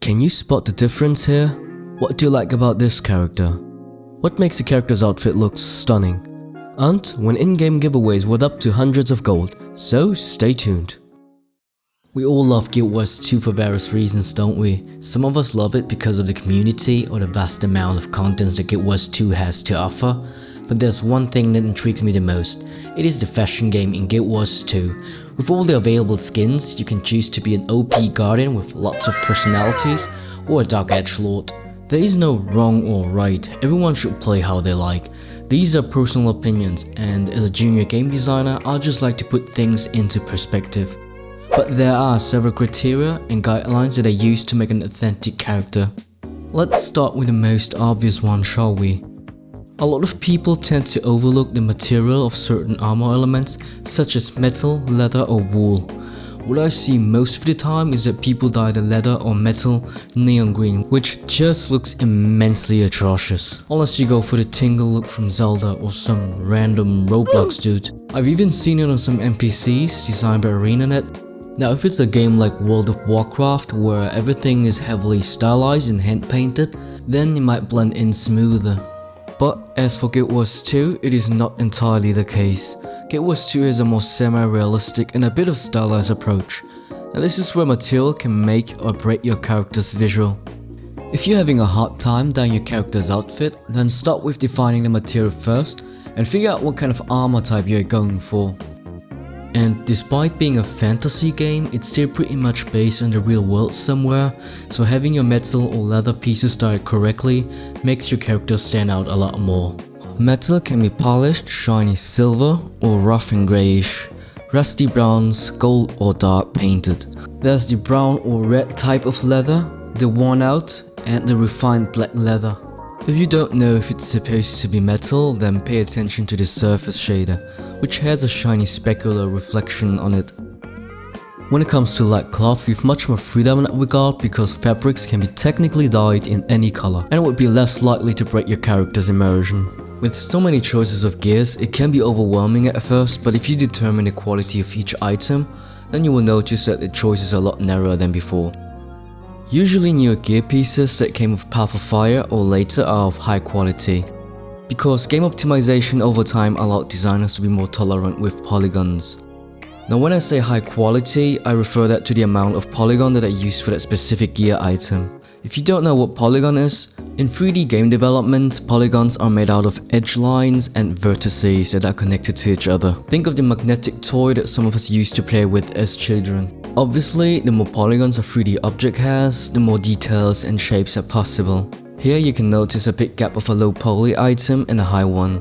Can you spot the difference here? What do you like about this character? What makes the character's outfit look stunning? And when in-game giveaways worth up to hundreds of gold, so stay tuned. We all love Guild Wars 2 for various reasons, don't we? Some of us love it because of the community or the vast amount of contents that Guild Wars 2 has to offer. But there's one thing that intrigues me the most. It is the fashion game in Guild Wars 2. With all the available skins, you can choose to be an OP Guardian with lots of personalities or a Dark Edgelord. There is no wrong or right, everyone should play how they like. These are personal opinions, and as a junior game designer, I just like to put things into perspective. But there are several criteria and guidelines that are used to make an authentic character. Let's start with the most obvious one, shall we? A lot of people tend to overlook the material of certain armor elements such as metal, leather or wool. What I see most of the time is that people dye the leather or metal neon green, which just looks immensely atrocious. Unless you go for the Tingle look from Zelda or some random Roblox dude. I've even seen it on some NPCs designed by ArenaNet. Now if it's a game like World of Warcraft where everything is heavily stylized and hand painted, then it might blend in smoother. But as for Guild Wars 2, it is not entirely the case. Guild Wars 2 has a more semi-realistic and a bit of stylized approach, and this is where material can make or break your character's visual. If you're having a hard time dyeing your character's outfit, then start with defining the material first and figure out what kind of armor type you're going for. And despite being a fantasy game, it's still pretty much based on the real world somewhere, so having your metal or leather pieces dyed correctly makes your character stand out a lot more. Metal can be polished, shiny silver, or rough and greyish, rusty bronze, gold or dark painted. There's the brown or red type of leather, the worn out, and the refined black leather. If you don't know if it's supposed to be metal, then pay attention to the surface shader, which has a shiny specular reflection on it. When it comes to light cloth, you've much more freedom in that regard because fabrics can be technically dyed in any color, and it would be less likely to break your character's immersion. With so many choices of gears, it can be overwhelming at first, but if you determine the quality of each item, then you will notice that the choices are a lot narrower than before. Usually newer gear pieces that came with Path of Fire or later are of high quality, because game optimization over time allowed designers to be more tolerant with polygons. Now when I say high quality, I refer that to the amount of polygon that I use for that specific gear item. If you don't know what polygon is, in 3D game development, polygons are made out of edge lines and vertices that are connected to each other. Think of the magnetic toy that some of us used to play with as children. Obviously, the more polygons a 3D object has, the more details and shapes are possible. Here you can notice a big gap of a low poly item and a high one.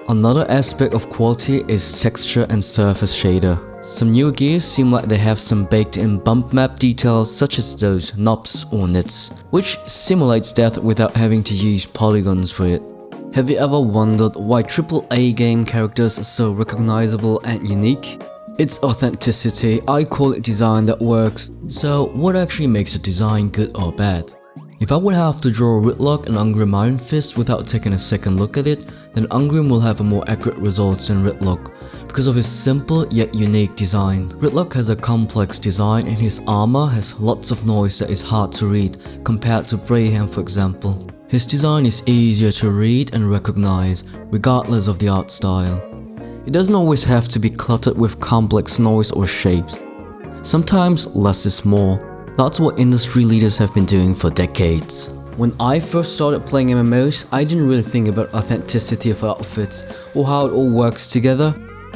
Another aspect of quality is texture and surface shader. Some newer gears seem like they have some baked-in bump map details such as those knobs or nits, which simulates death without having to use polygons for it. Have you ever wondered why AAA game characters are so recognizable and unique? It's authenticity. I call it design that works. So what actually makes a design good or bad? If I would have to draw Rytlock and Ungrim Iron Fist without taking a second look at it, then Ungrim will have a more accurate results than Rytlock because of his simple yet unique design. Rytlock has a complex design and his armor has lots of noise that is hard to read compared to Braham, for example. His design is easier to read and recognize regardless of the art style. It doesn't always have to be cluttered with complex noise or shapes. Sometimes less is more. That's what industry leaders have been doing for decades. When I first started playing MMOs, I didn't really think about authenticity of outfits or how it all works together.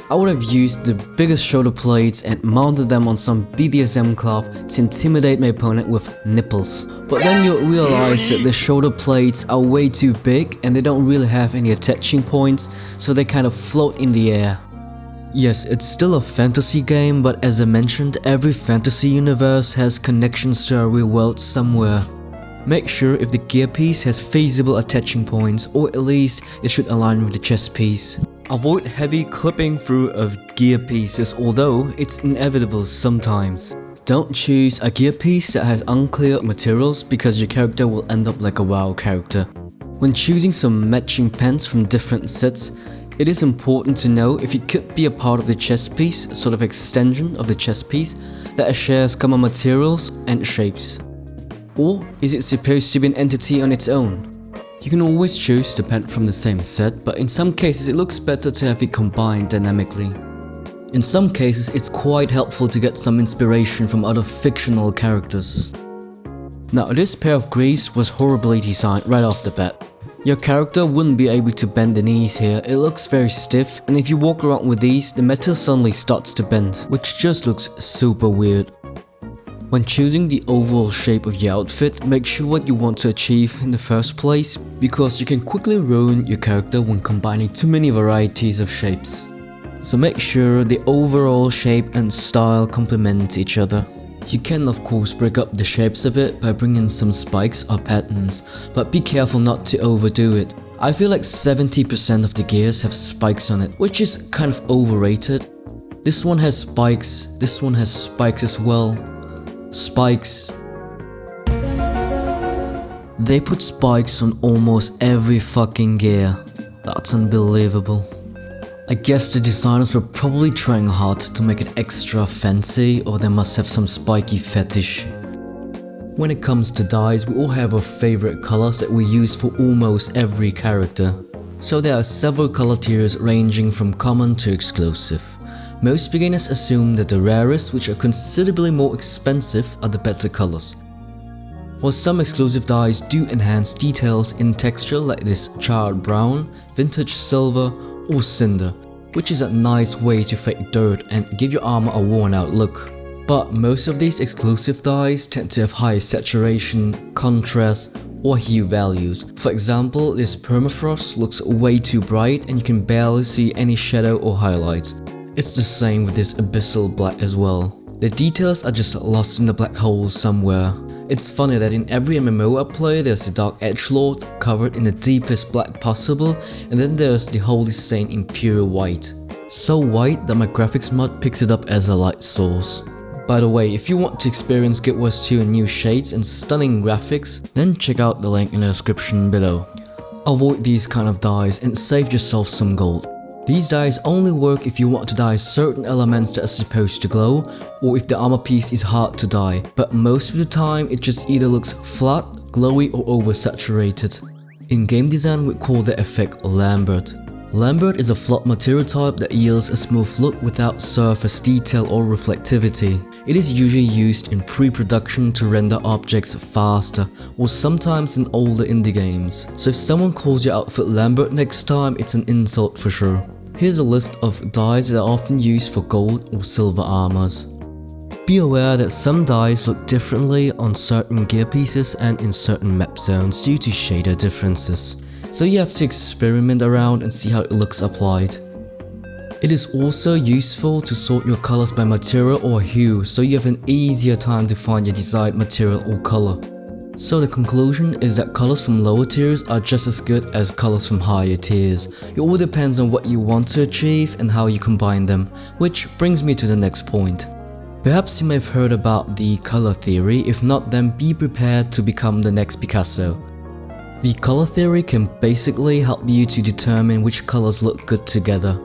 I would have used the biggest shoulder plates and mounted them on some BDSM cloth to intimidate my opponent with nipples. But then you'll realize that the shoulder plates are way too big and they don't really have any attaching points, so they kind of float in the air. Yes, it's still a fantasy game, but as I mentioned, every fantasy universe has connections to a real world somewhere. Make sure if the gear piece has feasible attaching points, or at least it should align with the chest piece. Avoid heavy clipping through of gear pieces, although it's inevitable sometimes. Don't choose a gear piece that has unclear materials because your character will end up like a WoW character. When choosing some matching pants from different sets, It is important to know if it could be a part of the chest piece, a sort of extension of the chest piece that shares common materials and shapes. Or is it supposed to be an entity on its own? You can always choose to pet from the same set, but in some cases it looks better to have it combined dynamically. In some cases it's quite helpful to get some inspiration from other fictional characters. Now this pair of greaves was horribly designed right off the bat. Your character wouldn't be able to bend the knees here, it looks very stiff, and if you walk around with these, the metal suddenly starts to bend, which just looks super weird. When choosing the overall shape of your outfit, make sure what you want to achieve in the first place, because you can quickly ruin your character when combining too many varieties of shapes. So make sure the overall shape and style complement each other. You can of course break up the shapes a bit by bringing some spikes or patterns, but be careful not to overdo it. I feel like 70% of the gears have spikes on it, which is kind of overrated. This one has spikes, this one has spikes as well. Spikes. They put spikes on almost every fucking gear. That's unbelievable. I guess the designers were probably trying hard to make it extra fancy, or they must have some spiky fetish. When it comes to dyes, we all have our favorite colors that we use for almost every character. So there are several color tiers ranging from common to exclusive. Most beginners assume that the rarest, which are considerably more expensive, are the better colors. While some exclusive dyes do enhance details in texture like this charred brown, vintage silver, or cinder, which is a nice way to fake dirt and give your armor a worn out look. But most of these exclusive dyes tend to have high saturation, contrast, or hue values. For example, this permafrost looks way too bright and you can barely see any shadow or highlights. It's the same with this abyssal black as well. The details are just lost in the black holes somewhere. It's funny that in every MMO I play there's the Dark Edgelord covered in the deepest black possible, and then there's the Holy Saint in pure white. So white that my graphics mod picks it up as a light source. By the way, if you want to experience Guild Wars 2 in new shades and stunning graphics, then check out the link in the description below. Avoid these kind of dyes and save yourself some gold. These dyes only work if you want to dye certain elements that are supposed to glow, or if the armor piece is hard to dye, but most of the time it just either looks flat, glowy, or oversaturated. In game design we call the effect Lambert. Lambert is a flat material type that yields a smooth look without surface detail or reflectivity. It is usually used in pre-production to render objects faster, or sometimes in older indie games. So if someone calls your outfit Lambert next time, it's an insult for sure. Here's a list of dyes that are often used for gold or silver armors. Be aware that some dyes look differently on certain gear pieces and in certain map zones due to shader differences. So you have to experiment around and see how it looks applied. It is also useful to sort your colors by material or hue, so you have an easier time to find your desired material or color. So the conclusion is that colors from lower tiers are just as good as colors from higher tiers. It all depends on what you want to achieve and how you combine them, which brings me to the next point. Perhaps you may have heard about the color theory, if not then be prepared to become the next Picasso. The color theory can basically help you to determine which colors look good together.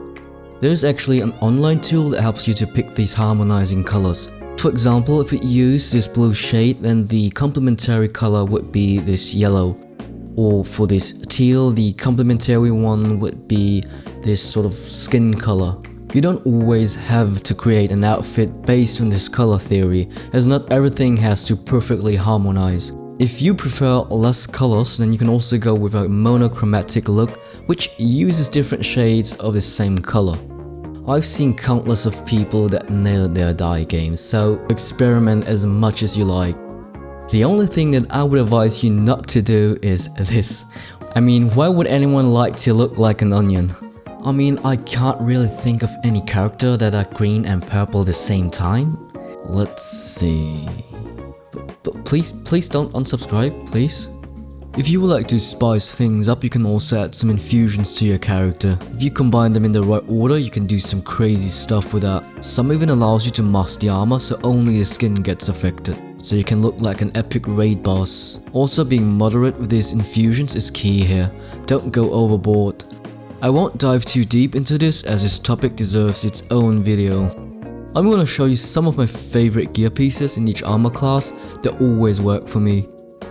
There's actually an online tool that helps you to pick these harmonizing colors. For example, if you use this blue shade, then the complementary color would be this yellow. Or for this teal, the complementary one would be this sort of skin color. You don't always have to create an outfit based on this color theory, as not everything has to perfectly harmonize. If you prefer less colors, then you can also go with a monochromatic look, which uses different shades of the same color. I've seen countless of people that nailed their dye games, so experiment as much as you like. The only thing that I would advise you not to do is this. I mean, why would anyone like to look like an onion? I mean, I can't really think of any character that are green and purple at the same time. Let's see... But please don't unsubscribe, please. If you would like to spice things up, you can also add some infusions to your character. If you combine them in the right order, you can do some crazy stuff with that. Some even allows you to mask the armor so only the skin gets affected, so you can look like an epic raid boss. Also, being moderate with these infusions is key here. Don't go overboard. I won't dive too deep into this as this topic deserves its own video. I'm gonna show you some of my favorite gear pieces in each armor class that always work for me.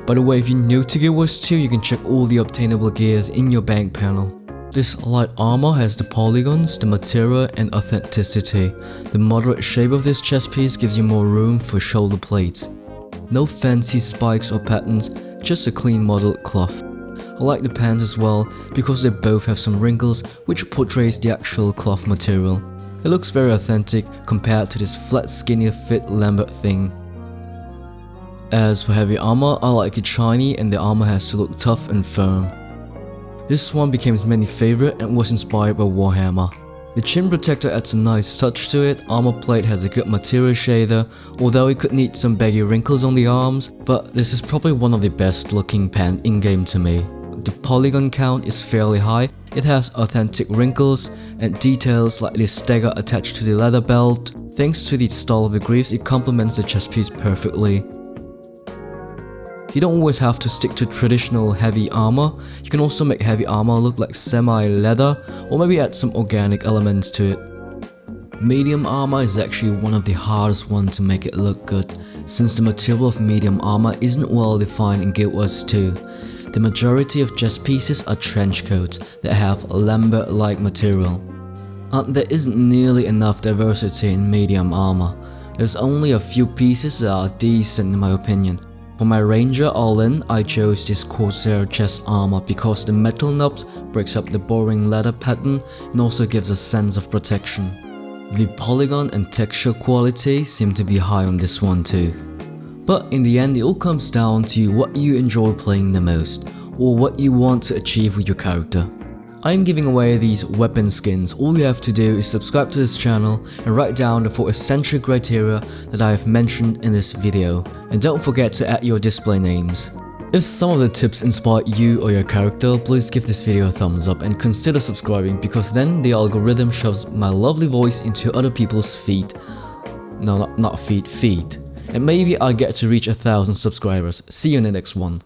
By the way, if you're new to Guild Wars 2, you can check all the obtainable gears in your bank panel. This light armor has the polygons, the material and authenticity. The moderate shape of this chest piece gives you more room for shoulder plates. No fancy spikes or patterns, just a clean modeled cloth. I like the pants as well because they both have some wrinkles which portrays the actual cloth material. It looks very authentic compared to this flat skinny fit Lambert thing. As for heavy armor, I like it shiny and the armor has to look tough and firm. This one became many favorite and was inspired by Warhammer. The chin protector adds a nice touch to it, armor plate has a good material shader, although it could need some baggy wrinkles on the arms, but this is probably one of the best looking pants in game to me. The polygon count is fairly high, it has authentic wrinkles and details like this dagger attached to the leather belt. Thanks to the style of the greaves, it complements the chest piece perfectly. You don't always have to stick to traditional heavy armor, you can also make heavy armor look like semi-leather or maybe add some organic elements to it. Medium armor is actually one of the hardest ones to make it look good, since the material of medium armor isn't well defined in Guild Wars 2. The majority of chest pieces are trench coats that have Lambert-like material. And there isn't nearly enough diversity in medium armor. There's only a few pieces that are decent in my opinion. For my Ranger all-in, I chose this Corsair chest armor because the metal knobs breaks up the boring leather pattern and also gives a sense of protection. The polygon and texture quality seem to be high on this one too. But in the end, it all comes down to what you enjoy playing the most, or what you want to achieve with your character. I am giving away these weapon skins. All you have to do is subscribe to this channel and write down the 4 essential criteria that I have mentioned in this video. And don't forget to add your display names. If some of the tips inspired you or your character, please give this video a thumbs up and consider subscribing, because then the algorithm shoves my lovely voice into other people's feed. No, not feed. And maybe I get to reach 1,000 subscribers. See you in the next one.